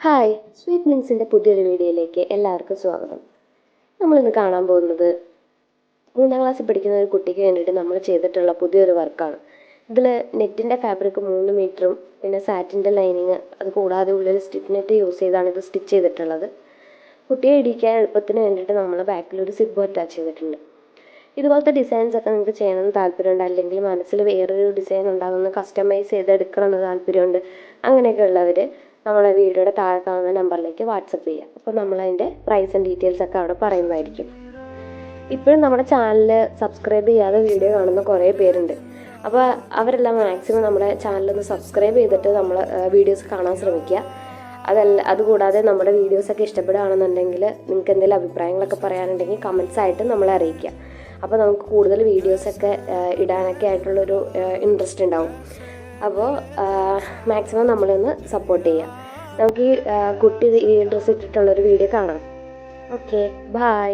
Hi, sweet മിൻസിൻ്റെ പുതിയൊരു വീഡിയോയിലേക്ക് എല്ലാവർക്കും സ്വാഗതം. നമ്മളിന്ന് കാണാൻ പോകുന്നത് 3ാം ക്ലാസ്സിൽ പഠിക്കുന്ന ഒരു കുട്ടിക്ക് വേണ്ടിയിട്ട് നമ്മൾ ചെയ്തിട്ടുള്ള പുതിയൊരു വർക്കാണ്. ഇതിൽ നെറ്റിൻ്റെ ഫാബ്രിക് 3 മീറ്ററും പിന്നെ സാറ്റിൻ്റെ ലൈനിങ് അത് കൂടാതെ ഉള്ളിൽ സ്റ്റിച്ച് നെറ്റ് യൂസ് ചെയ്താണ് ഇത് സ്റ്റിച്ച് ചെയ്തിട്ടുള്ളത്. കുട്ടിയെ ഇടിക്കാൻ എളുപ്പത്തിന് വേണ്ടിയിട്ട് നമ്മൾ ബാക്കിലൊരു സിബ്ബും അറ്റാച്ച് ചെയ്തിട്ടുണ്ട്. ഇതുപോലത്തെ ഡിസൈൻസ് ഒക്കെ നിങ്ങൾക്ക് ചെയ്യണമെന്ന് താല്പര്യമുണ്ട്, അല്ലെങ്കിൽ മനസ്സിൽ വേറൊരു ഡിസൈൻ ഉണ്ടാകുന്ന കസ്റ്റമൈസ് ചെയ്തെടുക്കണമെന്ന് താല്പര്യമുണ്ട്, അങ്ങനെയൊക്കെ ഉള്ളവർ നമ്മളെ വീഡിയോയുടെ താഴെ കാണുന്ന നമ്പറിലേക്ക് വാട്സപ്പ് ചെയ്യുക. അപ്പോൾ നമ്മളതിൻ്റെ പ്രൈസും ഡീറ്റെയിൽസ് ഒക്കെ അവിടെ പറയുന്നതായിരിക്കും. ഇപ്പോഴും നമ്മുടെ ചാനൽ സബ്സ്ക്രൈബ് ചെയ്യാതെ വീഡിയോ കാണുന്ന കുറേ പേരുണ്ട്. അപ്പോൾ അവരെല്ലാം മാക്സിമം നമ്മുടെ ചാനലൊന്ന് സബ്സ്ക്രൈബ് ചെയ്തിട്ട് നമ്മൾ വീഡിയോസ് കാണാൻ ശ്രമിക്കുക. അതുകൂടാതെ നമ്മുടെ വീഡിയോസൊക്കെ ഇഷ്ടപ്പെടുകയാണെന്നുണ്ടെങ്കിൽ നിങ്ങൾക്ക് എന്തെങ്കിലും അഭിപ്രായങ്ങളൊക്കെ പറയാനുണ്ടെങ്കിൽ കമൻസ് ആയിട്ട് നമ്മളെ അറിയിക്കുക. അപ്പോൾ നമുക്ക് കൂടുതൽ വീഡിയോസൊക്കെ ഇടാനൊക്കെ ആയിട്ടുള്ളൊരു ഇൻട്രസ്റ്റ് ഉണ്ടാവും. അപ്പോൾ മാക്സിമം നമ്മളൊന്ന് സപ്പോർട്ട് ചെയ്യുക. നമുക്ക് ഈ കുട്ടി ഈ ഡ്രസ്സ് ഇട്ടിട്ടുള്ളൊരു വീഡിയോ കാണാം. Okay, by.